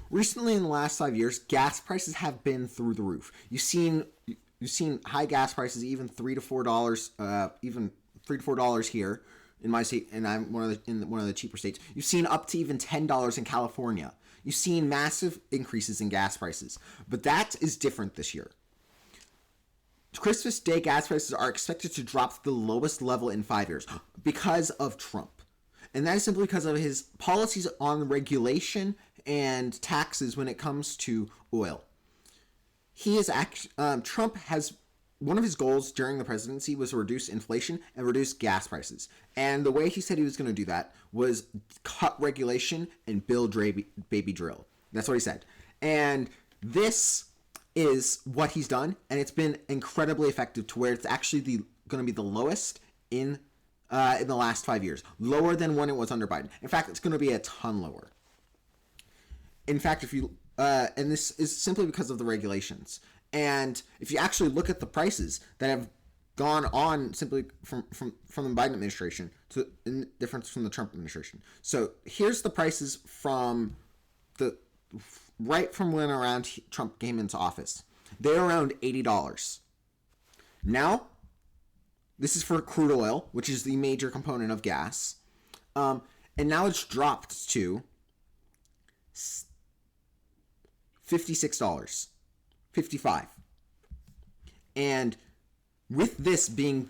recently in the last 5 years, gas prices have been through the roof. You've seen high gas prices, even $3 to $4, even $3 to $4 here in my state, and I'm in one of the cheaper states. You've seen up to even $10 in California. You've seen massive increases in gas prices, but that is different this year. Christmas Day gas prices are expected to drop to the lowest level in 5 years because of Trump. And that is simply because of his policies on regulation and taxes when it comes to oil. Trump has, one of his goals during the presidency was to reduce inflation and reduce gas prices. And the way he said he was going to do that was cut regulation and build baby drill. That's what he said. And this is what he's done, and it's been incredibly effective to where it's actually going to be the lowest in the last 5 years. Lower than when it was under Biden. In fact, it's going to be a ton lower. In fact, if you and this is simply because of the regulations. And if you actually look at the prices that have gone on simply from the Biden administration to in difference from the Trump administration. So here's the prices from right from when around Trump came into office. They're around $80. Now, this is for crude oil, which is the major component of gas. And now it's dropped to $56, $55. And with this being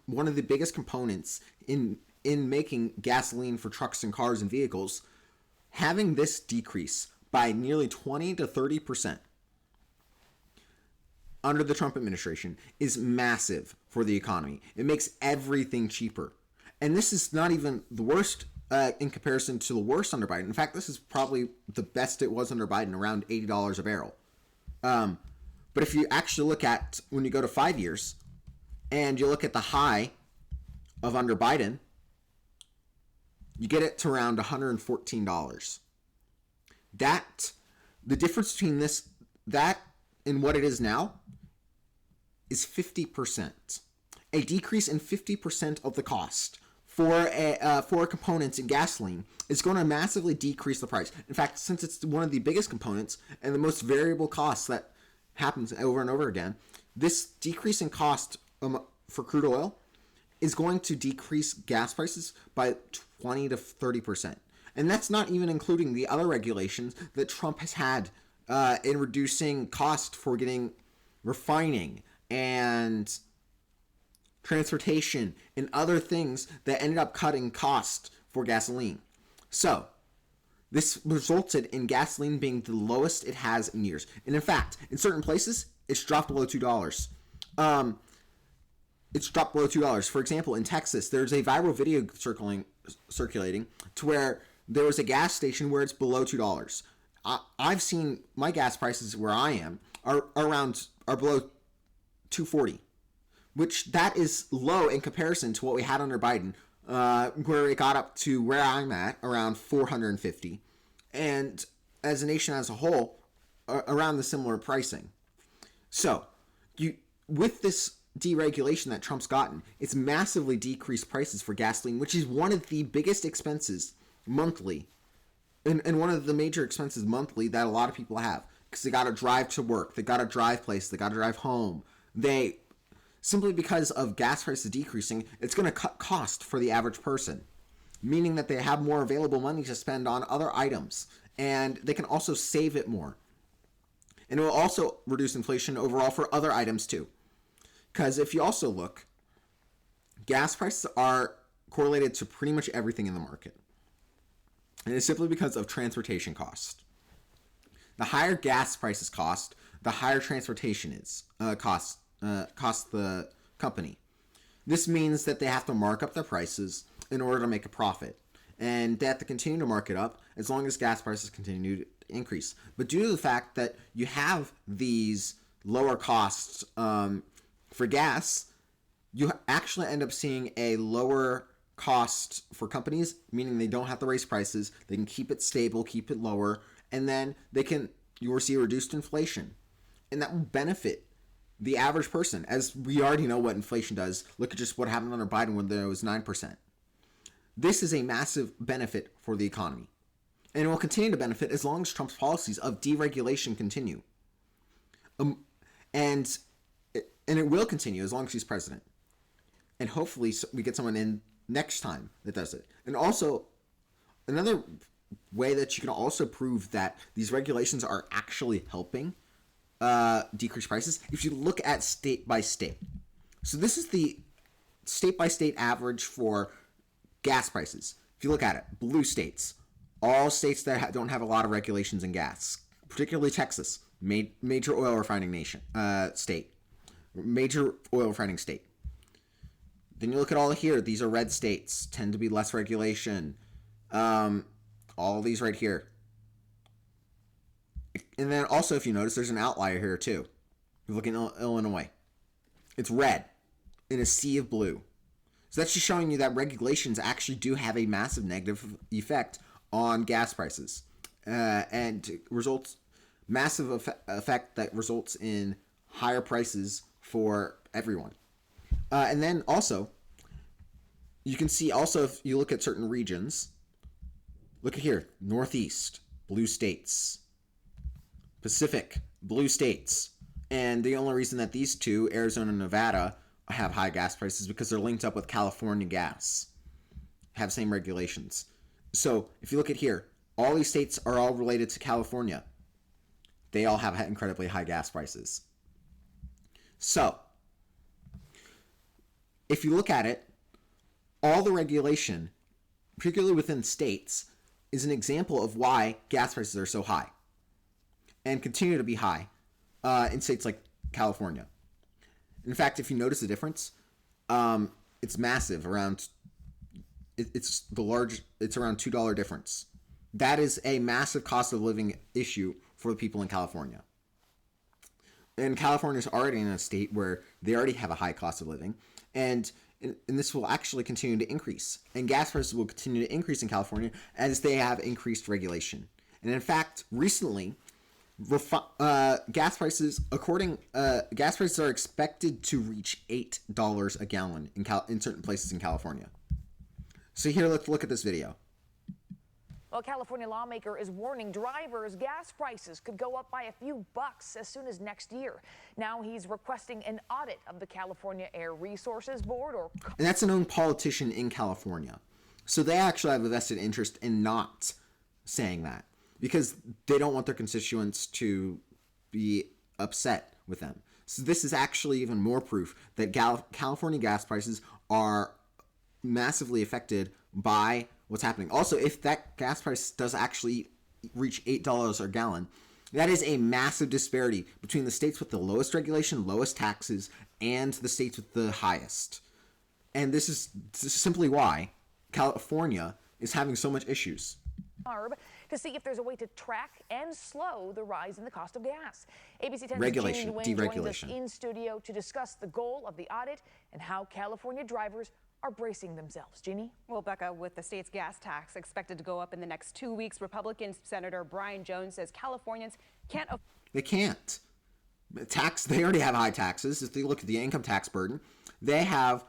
one of the biggest components in making gasoline for trucks and cars and vehicles, having this decrease by nearly 20 to 30% under the Trump administration is massive for the economy. It makes everything cheaper. And this is not even the worst in comparison to the worst under Biden. In fact, this is probably the best it was under Biden, around $80 a barrel. But if you actually look at when you go to 5 years and you look at the high of under Biden, you get it to around $114. The difference between that and what it is now is 50%. A decrease in 50% of the cost for components in gasoline is going to massively decrease the price. In fact, since it's one of the biggest components and the most variable costs that happens over and over again, this decrease in cost for crude oil is going to decrease gas prices by 20 to 30%. And that's not even including the other regulations that Trump has had in reducing cost for getting refining and transportation and other things that ended up cutting cost for gasoline. So, this resulted in gasoline being the lowest it has in years. And in fact, in certain places, it's dropped below $2. It's dropped below $2. For example, in Texas, there's a viral video circulating to where there was a gas station where it's below $2. I've seen my gas prices where I am are below $2.40, which that is low in comparison to what we had under Biden, where it got up to where I'm at around $450, and as a nation as a whole, around the similar pricing. So, with this deregulation that Trump's gotten, it's massively decreased prices for gasoline, which is one of the biggest expenses monthly, and one of the major expenses monthly that a lot of people have, because they got to drive to work, they got to drive place, they got to drive home. Simply because of gas prices decreasing, it's going to cut cost for the average person, meaning that they have more available money to spend on other items, and they can also save it more. And it will also reduce inflation overall for other items too. Because if you also look, gas prices are correlated to pretty much everything in the market. And it's simply because of transportation cost. The higher gas prices cost, the higher transportation costs the company. This means that they have to mark up their prices in order to make a profit. And they have to continue to mark it up as long as gas prices continue to increase. But due to the fact that you have these lower costs for gas, you actually end up seeing a lower cost for companies, meaning they don't have to raise prices, they can keep it stable, keep it lower, and then you will see reduced inflation. And that will benefit the average person, as we already know what inflation does. Look at just what happened under Biden when there was 9%. This is a massive benefit for the economy. and it will continue to benefit as long as Trump's policies of deregulation continue. And it will continue as long as he's president. And hopefully we get someone in next time that does it. And also, another way that you can also prove that these regulations are actually helping decrease prices, if you look at state by state. So this is the state by state average for gas prices. If you look at it, blue states, all states that don't have a lot of regulations in gas, particularly Texas, major oil refining state, major oil refining state. Then you look at all here, these are red states, tend to be less regulation. All these right here. And then also, if you notice, there's an outlier here too. You look in Illinois. It's red in a sea of blue. So that's just showing you that regulations actually do have a massive negative effect on gas prices. And results, massive effect that results in higher prices for everyone. And then also, you can see also if you look at certain regions, look at here, Northeast, blue states. Pacific, blue states. And the only reason that these two, Arizona and Nevada, have high gas prices because they're linked up with California gas, have same regulations. So if you look at here, all these states are all related to California. They all have incredibly high gas prices. So if you look at it, all the regulation, particularly within states, is an example of why gas prices are so high and continue to be high in states like California. In fact, if you notice the difference, it's massive. It's around $2 difference. That is a massive cost of living issue for the people in California. And California is already in a state where they already have a high cost of living, and this will actually continue to increase. And gas prices will continue to increase in California as they have increased regulation. And in fact, recently, gas prices are expected to reach $8 a gallon in certain places in California. So here, let's look at this video. Well, a California lawmaker is warning drivers gas prices could go up by a few bucks as soon as next year. Now he's requesting an audit of the California Air Resources Board. And that's a known politician in California. So they actually have a vested interest in not saying that, because they don't want their constituents to be upset with them. So this is actually even more proof that California gas prices are massively affected by what's happening. Also, if that gas price does actually reach $8 a gallon, that is a massive disparity between the states with the lowest regulation, lowest taxes, and the states with the highest. And this is simply why California is having so much issues. To see if there's a way to track and slow the rise in the cost of gas. ABC 10's Regulation, Jeannie Nguyen joins us deregulation. in studio to discuss the goal of the audit and how California drivers are bracing themselves. Jeannie? Well, Becca, with the state's gas tax expected to go up in the next 2 weeks, Republican Senator Brian Jones says Californians can't. They can't. They already have high taxes. If you look at the income tax burden, they have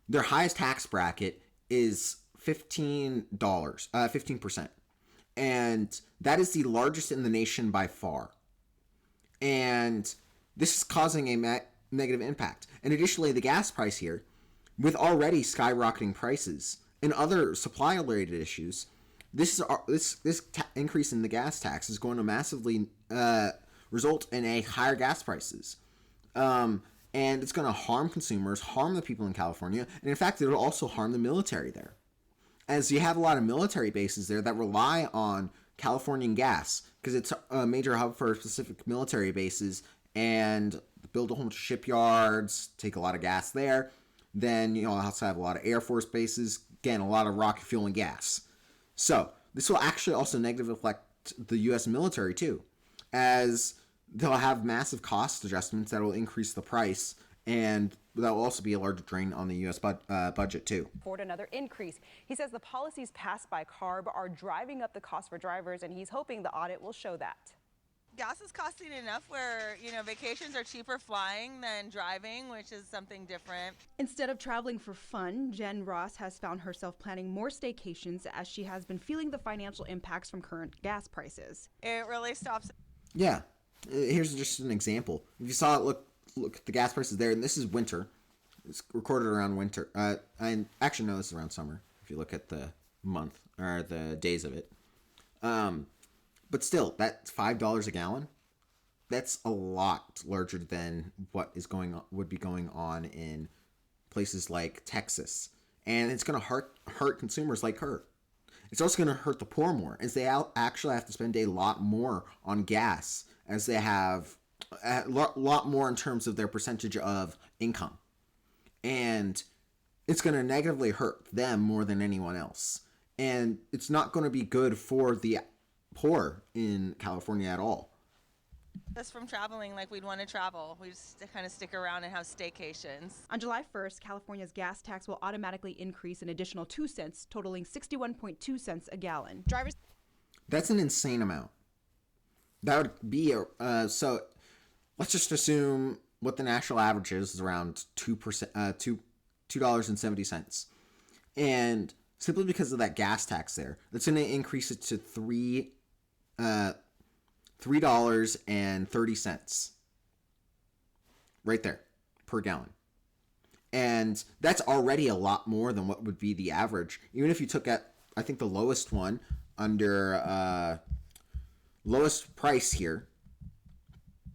their highest tax bracket is $15%. And that is the largest in the nation by far. And this is causing a negative impact. And additionally, the gas price here, with already skyrocketing prices and other supply-related issues, this increase in the gas tax is going to massively result in a higher gas prices. And it's going to harm consumers, harm the people in California, and in fact, it will also harm the military there, as you have a lot of military bases there that rely on Californian gas because it's a major hub for specific military bases, and build a whole bunch of shipyards, take a lot of gas there. Then you also have a lot of Air Force bases, again, a lot of rocket fuel and gas. So this will actually also negatively affect the U.S. military too, as they'll have massive cost adjustments that will increase the price, and that will also be a larger drain on the U.S. budget too. Afford another increase. He says the policies passed by CARB are driving up the cost for drivers, and he's hoping the audit will show that. Gas is costing enough where, vacations are cheaper flying than driving, which is something different. Instead of traveling for fun, Jen Ross has found herself planning more staycations as she has been feeling the financial impacts from current gas prices. It really stops. Yeah. Here's just an example. If you saw it, look at the gas prices there, and this is winter. It's recorded around winter. I actually know this is around summer if you look at the month or the days of it. But still, that's $5 a gallon. That's a lot larger than what would be going on in places like Texas, and it's going to hurt consumers like her. It's also going to hurt the poor more, as they actually have to spend a lot more on gas, as they have a lot more in terms of their percentage of income, and it's going to negatively hurt them more than anyone else. And it's not going to be good for the poor in California at all. Us from traveling like we'd want to travel. We just kind of stick around and have staycations. On July 1st, California's gas tax will automatically increase an additional 2 cents, totaling 61.2 cents a gallon. Drivers. That's an insane amount. That would be so. Let's just assume what the national average is around 2%, $2.70, and simply because of that gas tax there, that's going to increase it to $3.30 right there per gallon. And that's already a lot more than what would be the average. Even if you took I think the lowest one under lowest price here,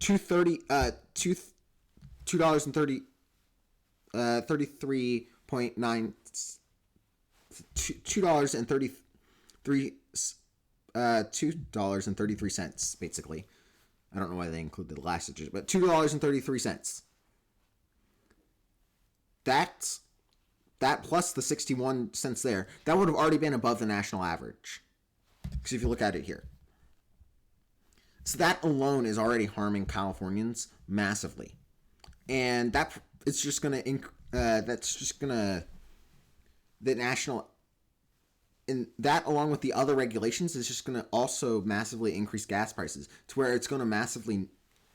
$2.33.9 $2.33 basically. I don't know why they included the last digit, but $2.33. That plus the 61 cents there, that would have already been above the national average. Because if you look at it here. So that alone is already harming Californians massively. And it's just going to the national, and that along with the other regulations is just going to also massively increase gas prices to where it's going to massively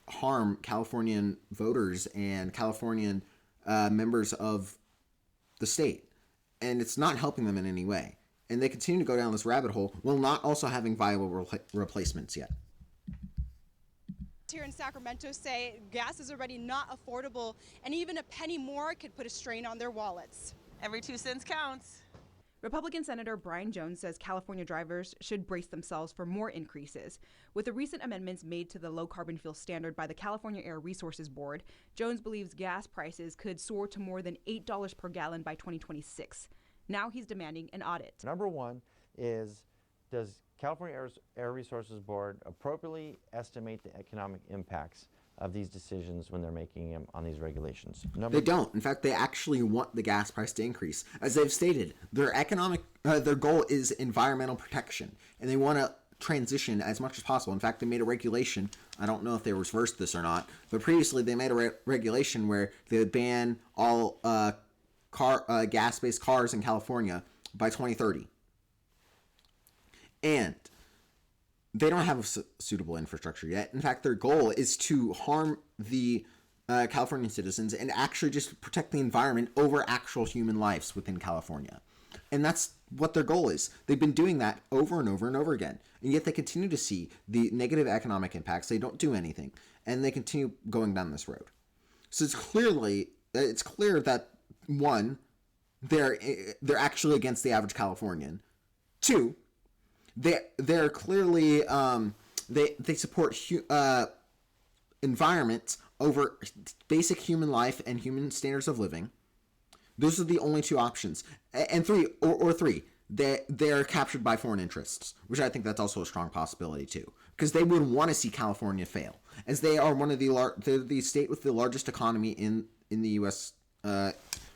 harm Californian voters and Californian members of the state. And it's not helping them in any way. And they continue to go down this rabbit hole while not also having viable replacements yet. Here in Sacramento say gas is already not affordable, and even a penny more could put a strain on their wallets. Every 2 cents counts. Republican Senator Brian Jones says California drivers should brace themselves for more increases. With the recent amendments made to the low carbon fuel standard by the California Air Resources Board, Jones believes gas prices could soar to more than $8 per gallon by 2026. Now he's demanding an audit. Number one is, does California Air Resources Board appropriately estimate the economic impacts of these decisions when they're making them on these regulations? They don't. In fact, they actually want the gas price to increase. As they've stated, their goal is environmental protection, and they want to transition as much as possible. In fact, they made a regulation. I don't know if they reversed this or not, but previously they made a regulation where they would ban all gas-based cars in California by 2030. And they don't have a suitable infrastructure yet. In fact, their goal is to harm the Californian citizens and actually just protect the environment over actual human lives within California. And that's what their goal is. They've been doing that over and over and over again. And yet they continue to see the negative economic impacts. They don't do anything. And they continue going down this road. So it's clear that, one, they're actually against the average Californian. Two, they're clearly they support environment over basic human life and human standards of living. Those are the only two options. And three, they're captured by foreign interests, which I think that's also a strong possibility too, because they would want to see California fail, as they are one of the state with the largest economy in the U.S.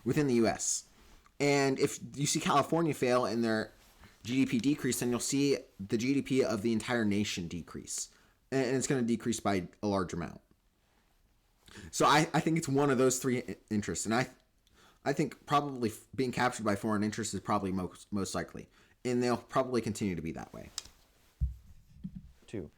Within the U.S. And if you see California fail and their GDP decrease, then you'll see the GDP of the entire nation decrease. And it's going to decrease by a large amount. So I think it's one of those three interests. And I think probably being captured by foreign interests is probably most likely. And they'll probably continue to be that way. Two,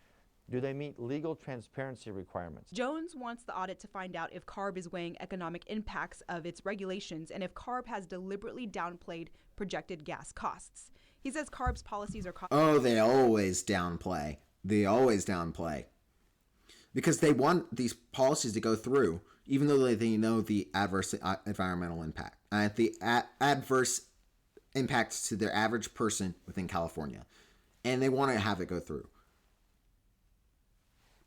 Do they meet legal transparency requirements? Jones wants the audit to find out if CARB is weighing economic impacts of its regulations and if CARB has deliberately downplayed projected gas costs. He says CARB's policies are... Oh, they always downplay. They always downplay. Because they want these policies to go through, even though they know the adverse environmental impact. Adverse impacts to their average person within California. And they want to have it go through.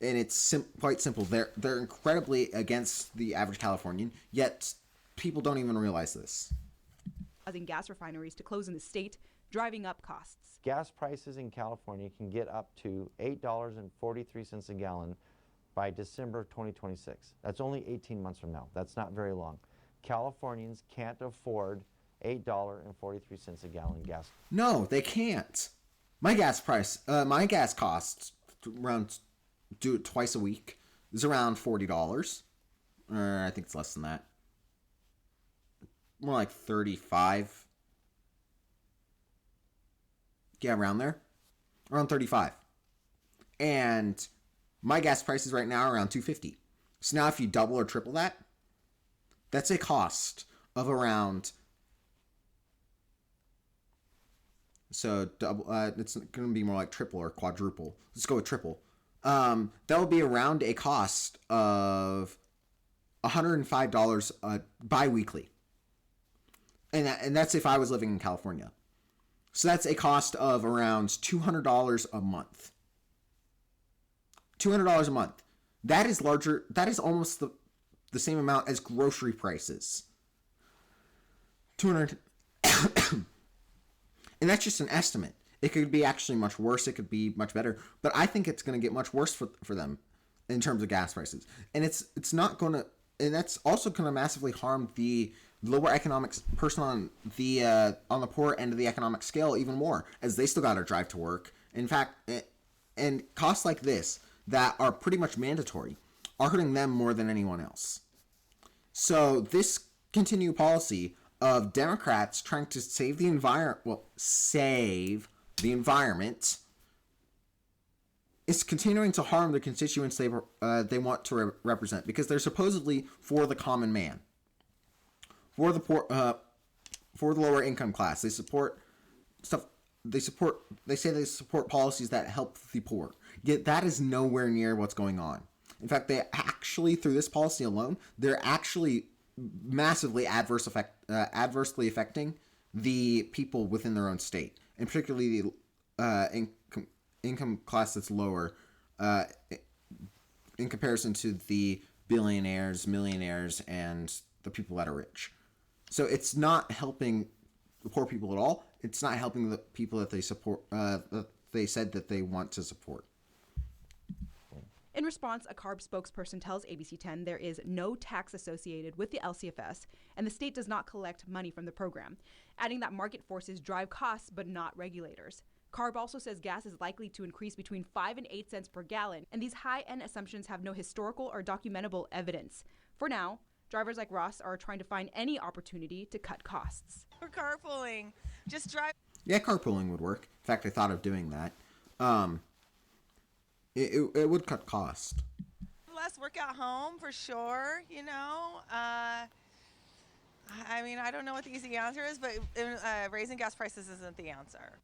And it's quite simple. They're incredibly against the average Californian, yet people don't even realize this. Causing gas refineries to close in the state, driving up costs. Gas prices in California can get up to $8.43 a gallon by December 2026. That's only 18 months from now. That's not very long. Californians can't afford $8.43 a gallon gas. No, they can't. My gas costs around, do it twice a week, is around $40. I think it's less than that. More like 35. Yeah, around there. Around 35. And my gas prices right now are around $2.50. So now if you double or triple that, that's a cost of around... So double, it's going to be more like triple or quadruple. Let's go with triple. That will be around a cost of $105 bi-weekly. And that's if I was living in California. So that's a cost of around $200 a month. $200 a month. That is larger. That is almost the same amount as grocery prices. 200. And that's just an estimate. It could be actually much worse. It could be much better. But I think it's going to get much worse for them in terms of gas prices. And it's not going to... And that's also going to massively harm the lower economics person on the poor end of the economic scale even more, as they still got to drive to work. In fact, and costs like this that are pretty much mandatory are hurting them more than anyone else. So this continued policy of Democrats trying to save the environment is continuing to harm the constituents they want to represent, because they're supposedly for the common man, for the poor, for the lower income class. They support stuff. They say they support policies that help the poor. Yet that is nowhere near what's going on. In fact, they actually, through this policy alone, they're actually massively adversely affecting the people within their own state, and particularly the income class that's lower in comparison to the billionaires, millionaires, and the people that are rich. So it's not helping the poor people at all. It's not helping the people that they support, that they said that they want to support. In response, a CARB spokesperson tells ABC 10 there is no tax associated with the LCFS, and the state does not collect money from the program, adding that market forces drive costs but not regulators. CARB also says gas is likely to increase between 5 and 8 cents per gallon, and these high-end assumptions have no historical or documentable evidence. For now, drivers like Ross are trying to find any opportunity to cut costs. We're carpooling. Just drive. Yeah, carpooling would work. In fact, I thought of doing that. It would cut cost. Less work at home for sure, you know. I mean, I don't know what the easy answer is, but raising gas prices isn't the answer.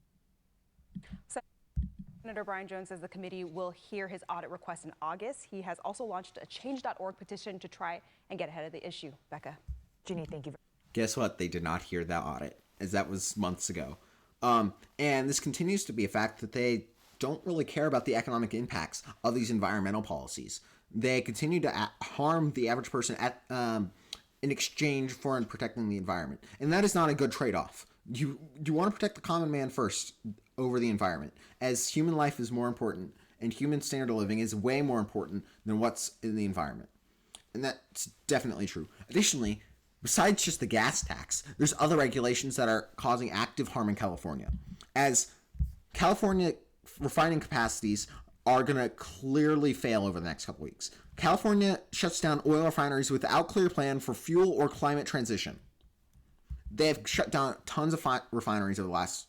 Senator Brian Jones says the committee will hear his audit request in August. He has also launched a change.org petition to try and get ahead of the issue. Becca. Ginny, thank you. Guess what? They did not hear that audit, as that was months ago. And this continues to be a fact that they don't really care about the economic impacts of these environmental policies. They continue to harm the average person in exchange for protecting the environment. And that is not a good trade-off. You want to protect the common man first over the environment, as human life is more important and human standard of living is way more important than what's in the environment. And that's definitely true. Additionally, besides just the gas tax, there's other regulations that are causing active harm in California, as California refining capacities are going to clearly fail over the next couple weeks. California shuts down oil refineries without clear plan for fuel or climate transition. They have shut down tons of refineries over the last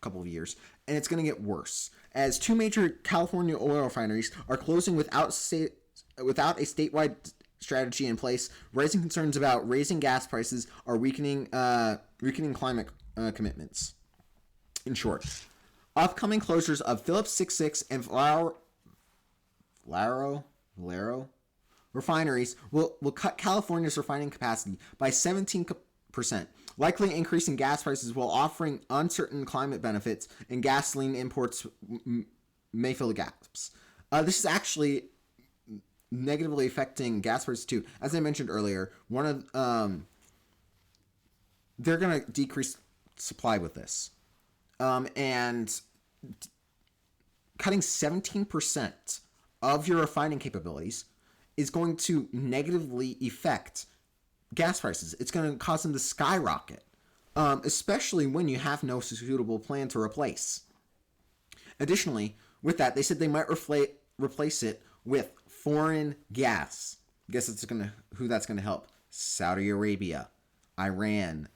couple of years, and it's going to get worse, as 2 major California oil refineries are closing without a statewide strategy in place. Rising concerns about raising gas prices are weakening climate commitments. In short, upcoming closures of Phillips 66 and Valero refineries will cut California's refining capacity by 17%, likely increasing gas prices while offering uncertain climate benefits, and gasoline imports may fill the gaps. This is actually negatively affecting gas prices too. As I mentioned earlier, they're going to decrease supply with this. And cutting 17% of your refining capabilities is going to negatively affect gas prices. It's going to cause them to skyrocket, especially when you have no suitable plan to replace. Additionally, with that, they said they might replace it with foreign gas. Guess who that's going to help? Saudi Arabia, Iran,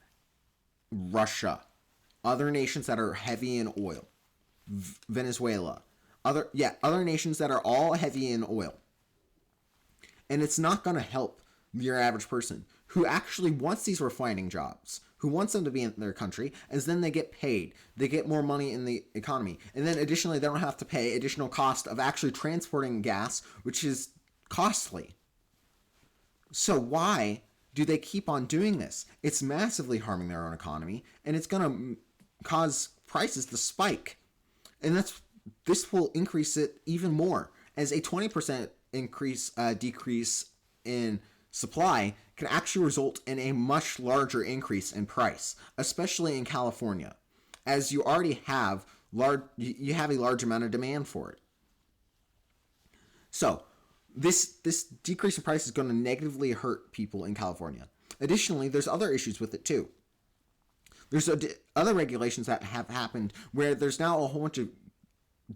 Russia, other nations that are heavy in oil, Venezuela, other nations that are all heavy in oil. And it's not going to help your average person who actually wants these refining jobs, who wants them to be in their country, as then they get paid. They get more money in the economy. And then additionally, they don't have to pay additional cost of actually transporting gas, which is costly. So why do they keep on doing this? It's massively harming their own economy, and it's going to cause prices to spike. And this will increase it even more, as a 20% decrease in supply can actually result in a much larger increase in price, especially in California, as you already have a large amount of demand for it. So this decrease in price is going to negatively hurt people in California. Additionally, there's other issues with it too. There's other regulations that have happened where there's now a whole bunch of,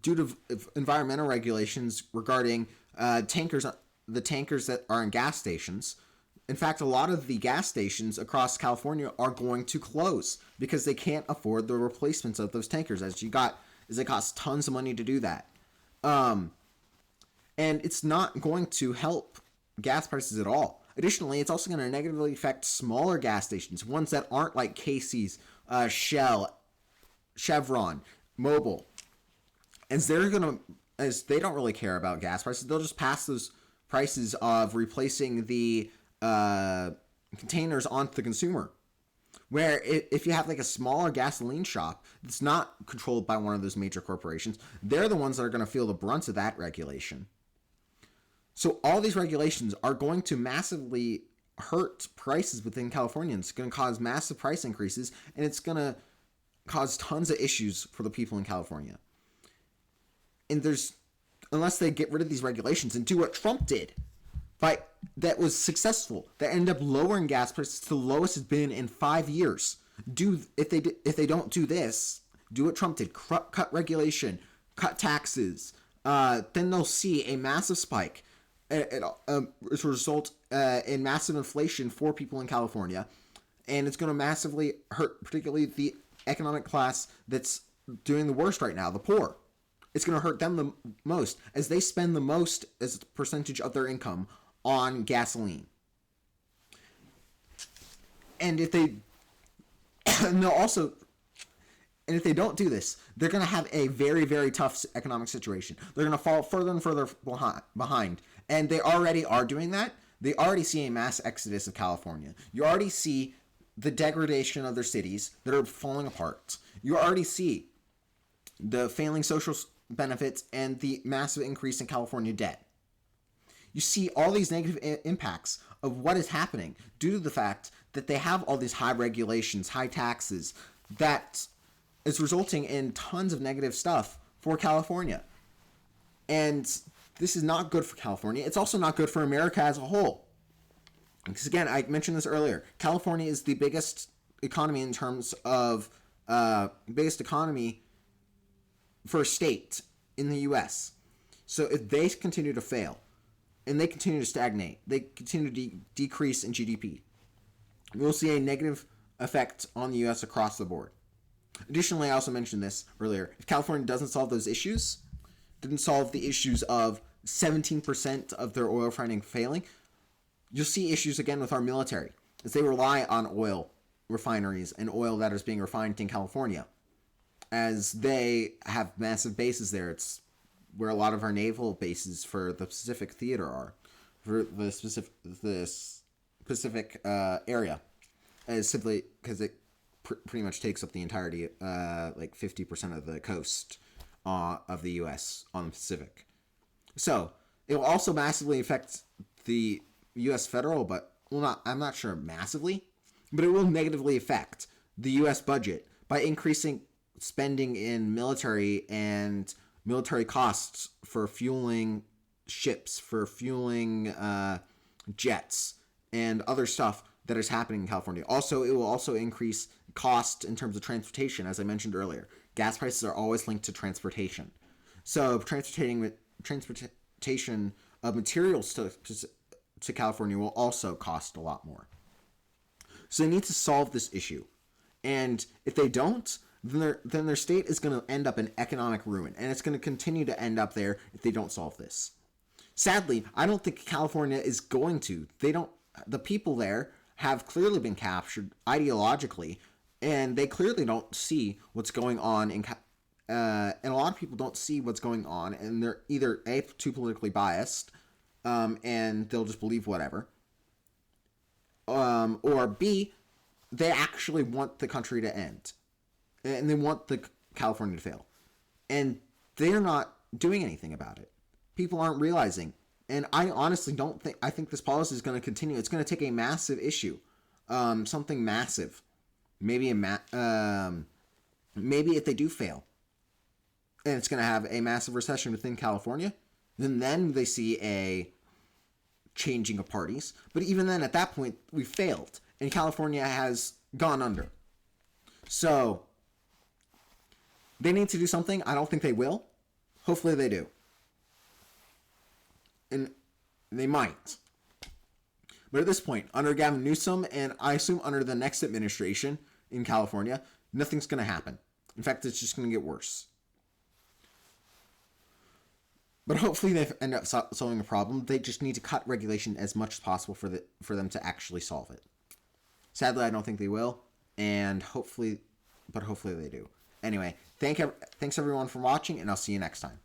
due to environmental regulations regarding the tankers that are in gas stations. In fact, a lot of the gas stations across California are going to close because they can't afford the replacements of those tankers, as it costs tons of money to do that. And it's not going to help gas prices at all. Additionally, it's also going to negatively affect smaller gas stations, ones that aren't like Casey's, Shell, Chevron, Mobil. As they don't really care about gas prices, they'll just pass those prices of replacing the containers onto the consumer. Where if you have like a smaller gasoline shop that's not controlled by one of those major corporations, they're the ones that are going to feel the brunt of that regulation. So all these regulations are going to massively hurt prices within California. It's going to cause massive price increases, and it's going to cause tons of issues for the people in California. And unless they get rid of these regulations and do what Trump did, that was successful, that ended up lowering gas prices to the lowest it's been in 5 years. If they don't do this, do what Trump did, cut regulation, cut taxes, then they'll see a massive spike. It result in massive inflation for people in California, and it's going to massively hurt, particularly the economic class that's doing the worst right now, the poor. It's going to hurt them the most, as they spend the most as a percentage of their income on gasoline. And if they don't do this, they're going to have a very, very tough economic situation. They're going to fall further and further behind. And they already are doing that. They already see a mass exodus of California. You already see the degradation of their cities that are falling apart. You already see the failing social benefits and the massive increase in California debt. You see all these negative impacts of what is happening due to the fact that they have all these high regulations, high taxes, that is resulting in tons of negative stuff for California. And this is not good for California. It's also not good for America as a whole. Because again, I mentioned this earlier, California is the biggest economy in terms of biggest economy for a state in the U.S. So if they continue to fail and they continue to stagnate, they continue to decrease in GDP, we'll see a negative effect on the U.S. across the board. Additionally, I also mentioned this earlier. If California doesn't solve those issues, didn't solve the issues of 17% of their oil refining failing, you'll see issues again with our military, as they rely on oil refineries and oil that is being refined in California, as they have massive bases there. It's where a lot of our naval bases for the Pacific Theater are, for the Pacific area, as simply because it pretty much takes up the entirety, like 50% of the coast of the U.S. on the Pacific. So it will also massively affect the U.S. federal, but I'm not sure massively, but it will negatively affect the U.S. budget by increasing spending in military and military costs for fueling ships, for fueling jets, and other stuff that is happening in California. Also, it will also increase cost in terms of transportation, as I mentioned earlier. Gas prices are always linked to transportation. So transportation of materials to California will also cost a lot more. So they need to solve this issue. And if they don't, then their state is going to end up in economic ruin. And it's going to continue to end up there if they don't solve this. Sadly, I don't think California is going to. The people there have clearly been captured ideologically, and they clearly don't see what's going on and a lot of people don't see what's going on, and they're either A, too politically biased, and they'll just believe whatever, or B, they actually want the country to end, and they want the California to fail, and they're not doing anything about it. People aren't realizing, and I honestly don't think, I think this policy is going to continue. It's going to take a massive issue, something massive, maybe maybe if they do fail, and it's going to have a massive recession within California, then they see a changing of parties. But even then, at that point, we failed, and California has gone under. So they need to do something. I don't think they will. Hopefully they do. And they might. But at this point, under Gavin Newsom, and I assume under the next administration in California, nothing's going to happen. In fact, it's just going to get worse. But hopefully they end up solving the problem. They just need to cut regulation as much as possible for them to actually solve it. Sadly, I don't think they will, and hopefully they do. Anyway, thanks everyone for watching, and I'll see you next time.